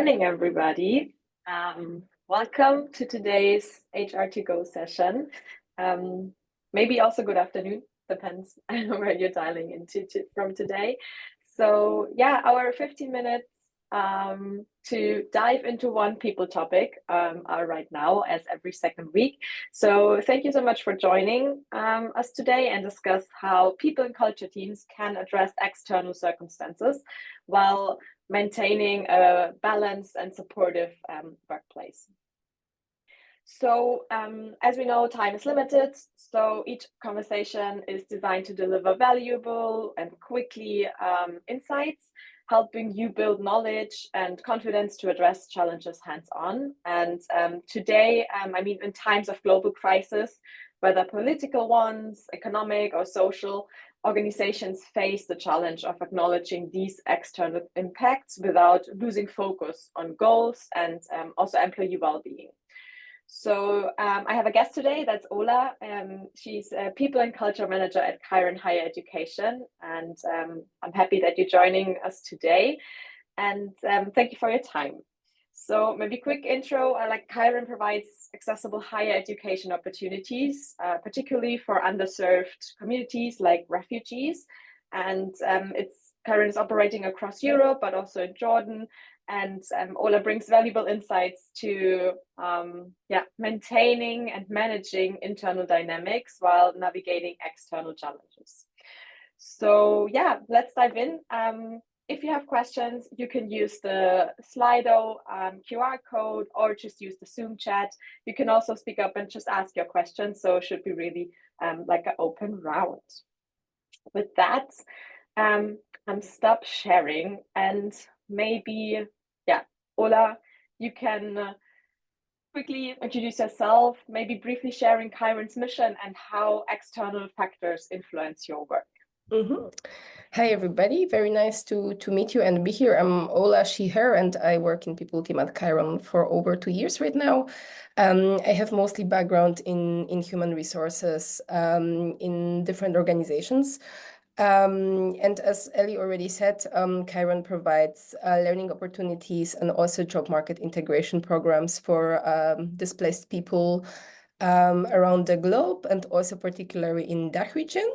morning, everybody. Welcome to today's HR2go session. Maybe also good afternoon, depends where you're dialing into from today. So yeah, our 15 minutes to dive into one people topic are right now as every second week. So thank you so much for joining us today and discuss how people and culture teams can address external circumstances while maintaining a balanced and supportive workplace. So as we know, time is limited. So each conversation is designed to deliver valuable and quickly insights, helping you build knowledge and confidence to address challenges hands-on. And today, I mean, in times of global crisis, whether political ones, economic or social, organizations face the challenge of acknowledging these external impacts without losing focus on goals and also employee well-being. So I have a guest today, that's Ola. She's a People and Culture Manager at Kiron Higher Education. And I'm happy that you're joining us today. And thank you for your time. So maybe quick intro, like Kiron provides accessible higher education opportunities, particularly for underserved communities like refugees. And Kiron is operating across Europe, but also in Jordan. And Ola brings valuable insights to maintaining and managing internal dynamics while navigating external challenges. So yeah, let's dive in. If you have questions, you can use the Slido QR code or just use the Zoom chat. You can also speak up and just ask your questions. So it should be really like an open round. With that, I'm stop sharing and maybe, Ola, you can quickly introduce yourself, maybe briefly sharing Kiron's mission and how external factors influence your work. Mm-hmm. Hi, everybody. Very nice to meet you and be here. I'm Ola, she, her, and I work in people team at Kiron for over 2 years right now. I have mostly background in human resources in different organizations. And as Ellie already said, Kiron provides learning opportunities and also job market integration programs for displaced people around the globe and also particularly in DACH region.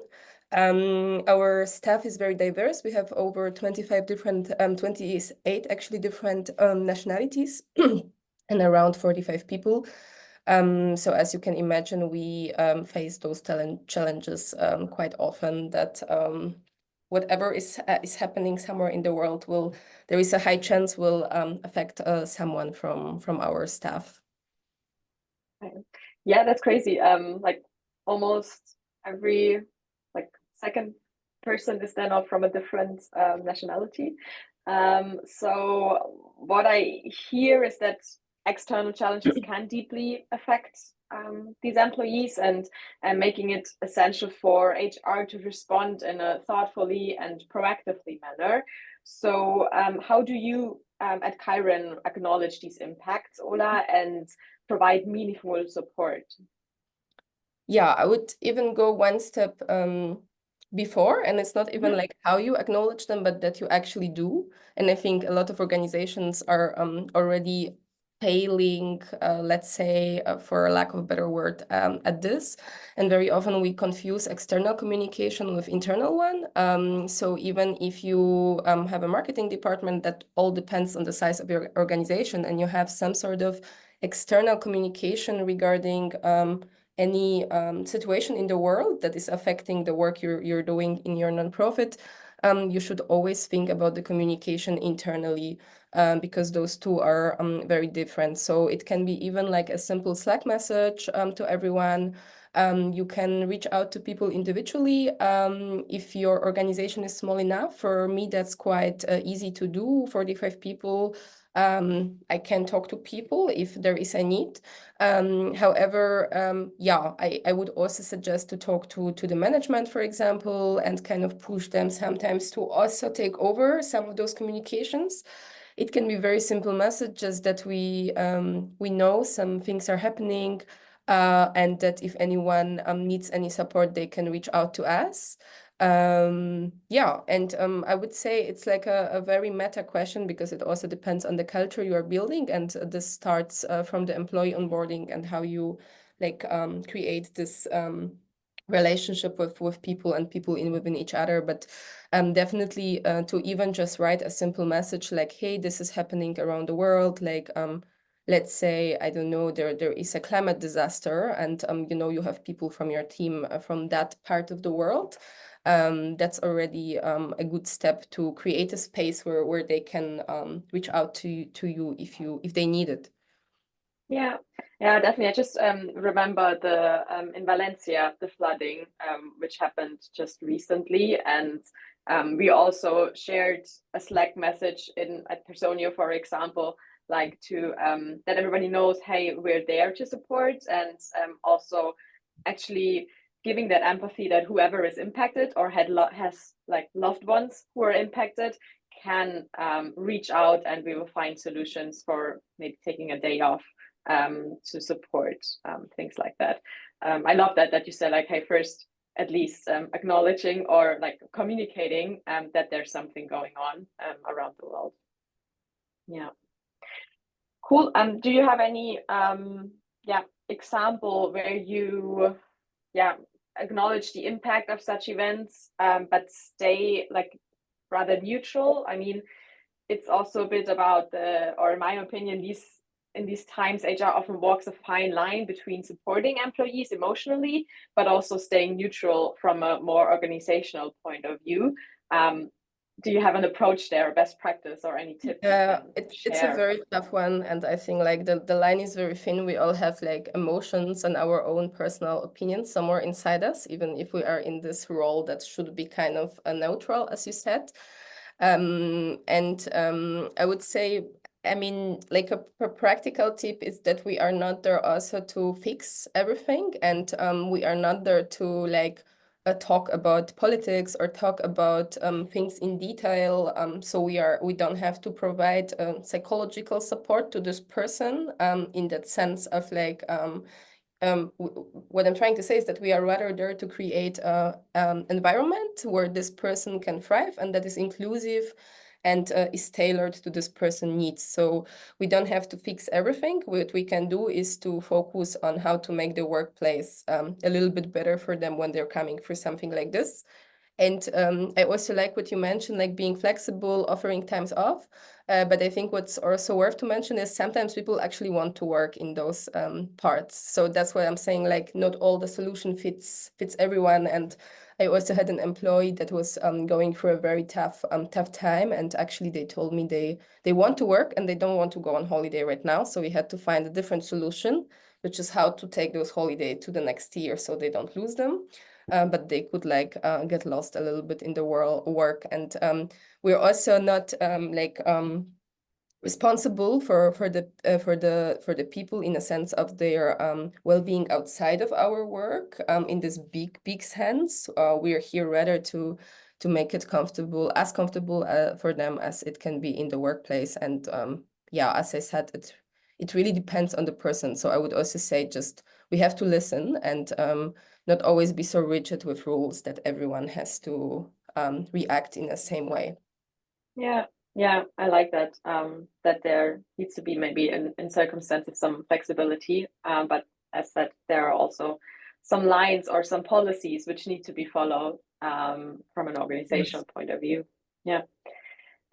Our staff is very diverse. We have over 28 actually different nationalities and around 45 people. So as you can imagine, we face those challenges quite often that whatever is happening somewhere in the world there is a high chance will affect someone from our staff. Yeah, that's crazy. Like almost every second person is then off from a different nationality. So what I hear is that external challenges can deeply affect these employees and making it essential for HR to respond in a thoughtfully and proactively manner. So how do you at Kiron acknowledge these impacts, Ola, and provide meaningful support? Yeah, I would even go one step before, and it's not even like how you acknowledge them, but that you actually do. And I think a lot of organizations are already failing, let's say, for lack of a better word, at this. And very often we confuse external communication with internal one. So even if you have a marketing department, that all depends on the size of your organization, and you have some sort of external communication regarding any situation in the world that is affecting the work you're doing in your nonprofit, you should always think about the communication internally because those two are very different. So it can be even like a simple Slack message to everyone. You can reach out to people individually. If your organization is small enough, for me, that's quite easy to do. 45 people. I can talk to people if there is a need. However, I would also suggest to talk to the management, for example, and kind of push them sometimes to also take over some of those communications. It can be very simple messages that we know some things are happening, and that if anyone needs any support, they can reach out to us. Yeah, and I would say it's like a very meta question because it also depends on the culture you are building, and this starts from the employee onboarding and how you like create this relationship with people and people within each other. But definitely to even just write a simple message like, hey, this is happening around the world, like let's say, I don't know, there is a climate disaster, and you know, you have people from your team from that part of the world. That's already a good step to create a space where they can reach out to you if they need it. Yeah, yeah, definitely. I just remember the in Valencia, the flooding, which happened just recently, and we also shared a Slack message in at Personio, for example, like to that everybody knows, hey, we're there to support, and also actually giving that empathy that whoever is impacted or has like loved ones who are impacted can reach out, and we will find solutions for maybe taking a day off to support things like that. I love that you said like, hey, first at least acknowledging or like communicating that there's something going on around the world. Yeah, cool. Do you have any example where you acknowledge the impact of such events but stay like rather neutral? I mean, it's also a bit about or in my opinion, in these times, HR often walks a fine line between supporting employees emotionally, but also staying neutral from a more organizational point of view. Do you have an approach there, a best practice, or any tips you can it's a share? very tough one, and I think like the line is very thin. We all have like emotions and our own personal opinions somewhere inside us, even if we are in this role that should be kind of a neutral, as you said. And I would say, I mean, like a practical tip is that we are not there also to fix everything, and we are not there to like talk about politics or talk about things in detail. So we don't have to provide psychological support to this person in that sense of like what I'm trying to say is that we are rather there to create a environment where this person can thrive and that is inclusive and is tailored to this person's needs. So we don't have to fix everything. What we can do is to focus on how to make the workplace a little bit better for them when they're coming through something like this. And I also like what you mentioned, like being flexible, offering times off. But I think what's also worth to mention is sometimes people actually want to work in those parts. So that's why I'm saying like not all the solution fits everyone. And I also had an employee that was going through a very tough time, and actually they told me they want to work and they don't want to go on holiday right now. So we had to find a different solution, which is how to take those holidays to the next year so they don't lose them. But they could like get lost a little bit in the work. And we're also not responsible for the people in a sense of their well-being outside of our work in this big sense. We are here rather to make it comfortable for them as it can be in the workplace. And yeah, as I said, it really depends on the person. So I would also say just we have to listen and not always be so rigid with rules that everyone has to react in the same way. Yeah, yeah, I like that. That there needs to be maybe in circumstances some flexibility, but as said, there are also some lines or some policies which need to be followed from an organizational Yes. point of view. Yeah.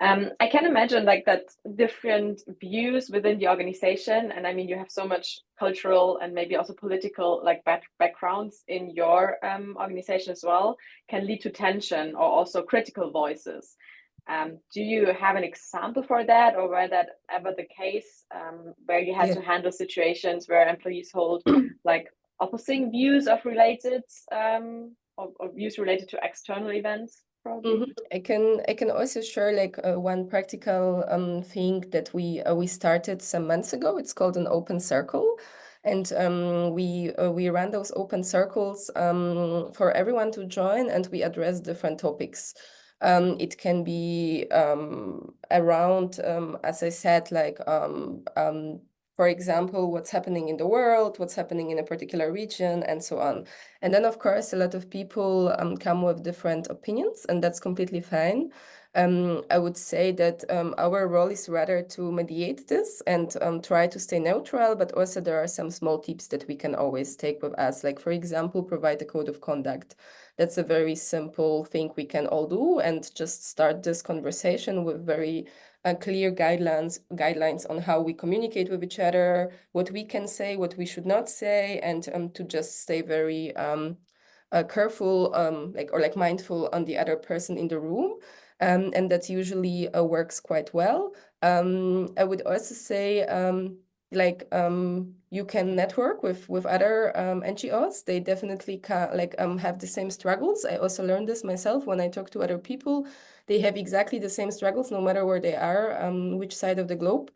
I can imagine like that different views within the organization, and I mean you have so much cultural and maybe also political like backgrounds in your organization as well, can lead to tension or also critical voices. Do you have an example for that, or were that ever the case where you had Yes. to handle situations where employees hold like opposing views of related or views related to external events, probably? I can also share like one practical thing that we started some months ago. It's called an open circle, and we ran those open circles for everyone to join, and we address different topics. It can be around, as I said, like for example, what's happening in the world, what's happening in a particular region, and so on. And then, of course, a lot of people come with different opinions, and that's completely fine. I would say that our role is rather to mediate this and try to stay neutral, but also there are some small tips that we can always take with us. Like, for example, provide a code of conduct. That's a very simple thing we can all do, and just start this conversation with very clear guidelines on how we communicate with each other, what we can say, what we should not say, and to just stay very careful, like mindful on the other person in the room. And that usually works quite well. I would also say you can network with other NGOs. They definitely have the same struggles. I also learned this myself when I talk to other people. They have exactly the same struggles, no matter where they are, which side of the globe.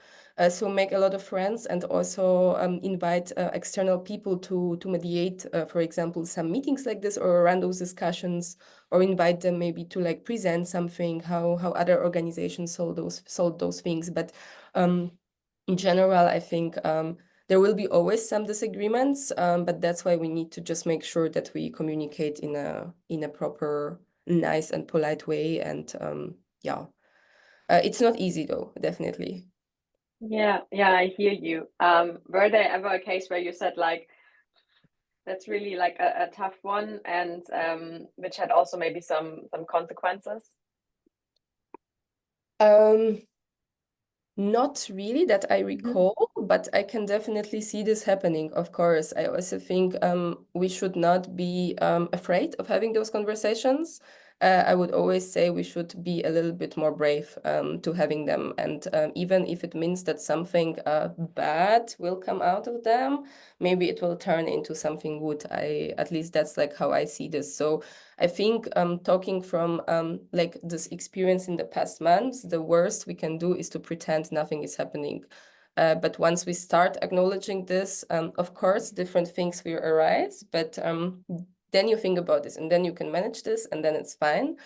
So make a lot of friends, and also invite external people to mediate, for example, some meetings like this, or run those discussions, or invite them maybe to like present something, how other organizations solve those things. But in general, I think there will be always some disagreements, but that's why we need to just make sure that we communicate in a proper, nice and polite way. And yeah, it's not easy though, definitely. Yeah, I hear you. Were there ever a case where you said like that's really like a tough one, and which had also maybe some consequences? Not really that I recall, but I can definitely see this happening. Of course, I also think we should not be afraid of having those conversations. I would always say we should be a little bit more brave to having them. And even if it means that something bad will come out of them, maybe it will turn into something good. At least that's like how I see this. So I think talking from like this experience in the past months, the worst we can do is to pretend nothing is happening. But once we start acknowledging this, of course, different things will arise, but then you think about this, and then you can manage this, and then it's fine.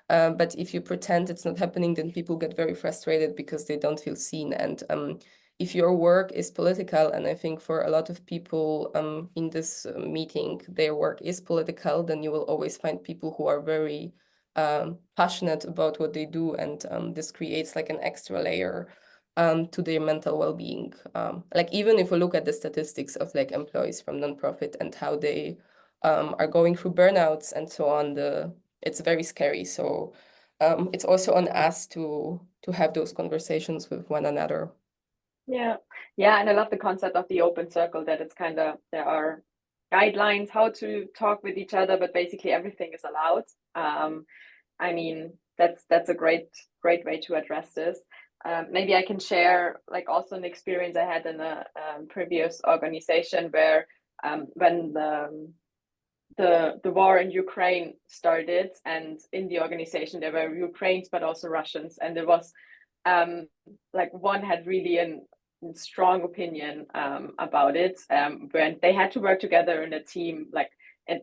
But if you pretend it's not happening, then people get very frustrated because they don't feel seen. And if your work is political, and I think for a lot of people in this meeting, their work is political, then you will always find people who are very passionate about what they do, and this creates like an extra layer to their mental well-being. Like even if we look at the statistics of like employees from nonprofit and how they are going through burnouts and so on, it's very scary. So it's also on us to have those conversations with one another. Yeah, and I love the concept of the open circle, that it's kind of, there are guidelines how to talk with each other, but basically everything is allowed. I mean, that's a great way to address this. Maybe I can share like also an experience I had in a previous organization where when the war in Ukraine started, and in the organization there were Ukrainians but also Russians, and there was like one had really a strong opinion about it, when they had to work together in a team, like,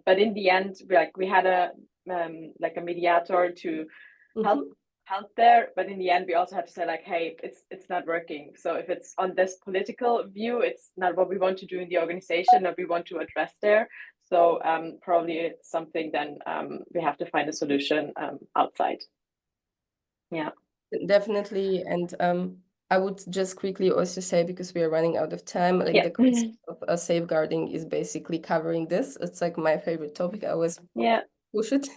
but in the end, we had a like a mediator to help there, but in the end we also had to say like, hey, it's not working. So if it's on this political view, it's not what we want to do in the organization, that we want to address there. So probably it's something then we have to find a solution outside. Yeah. Definitely. And I would just quickly also say, because we are running out of time, like Yeah. the concept of safeguarding is basically covering this. It's like my favorite topic. I always Yeah. push it.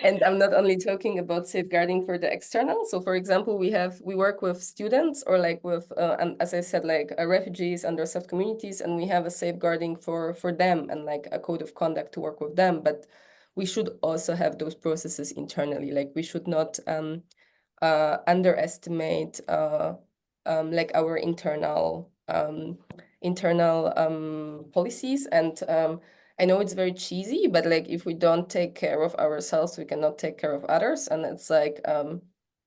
And I'm not only talking about safeguarding for the external. So for example, we work with students, or like with, as I said, like refugees, underserved communities, and we have a safeguarding for them, and like a code of conduct to work with them. But we should also have those processes internally. Like we should not underestimate like our internal policies. And I know it's very cheesy, but like if we don't take care of ourselves, we cannot take care of others. And it's like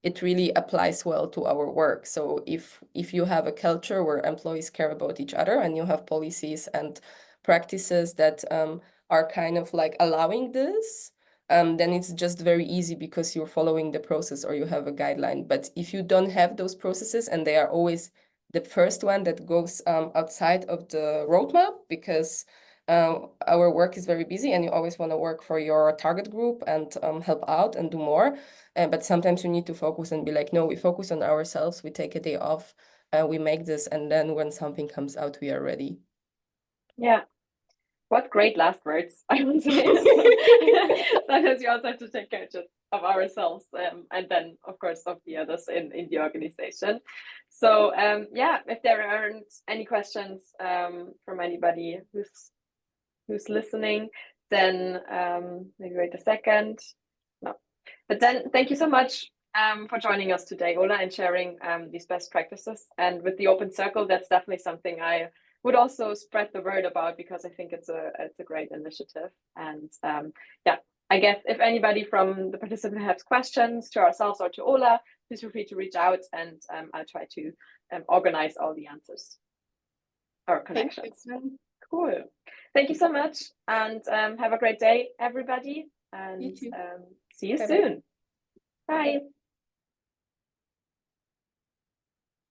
it really applies well to our work. So if you have a culture where employees care about each other, and you have policies and practices that are kind of like allowing this, then it's just very easy because you're following the process, or you have a guideline. But if you don't have those processes, and they are always the first one that goes outside of the roadmap, because our work is very busy and you always want to work for your target group and help out and do more. But sometimes you need to focus and be like, no, we focus on ourselves, we take a day off, we make this, and then when something comes out, we are ready. Yeah. What great last words, I would say. Sometimes you also have to take care just of ourselves and then, of course, of the others in the organization. So, yeah, if there aren't any questions from anybody who's listening, then maybe wait a second. No. But then thank you so much for joining us today, Ola, and sharing these best practices. And with the Open Circle, that's definitely something I would also spread the word about, because I think it's a great initiative. And yeah, I guess if anybody from the participants has questions to ourselves or to Ola, please feel free to reach out, and I'll try to organize all the answers or connections. Cool. Thank you so much, and have a great day, everybody, and see you soon. Bye.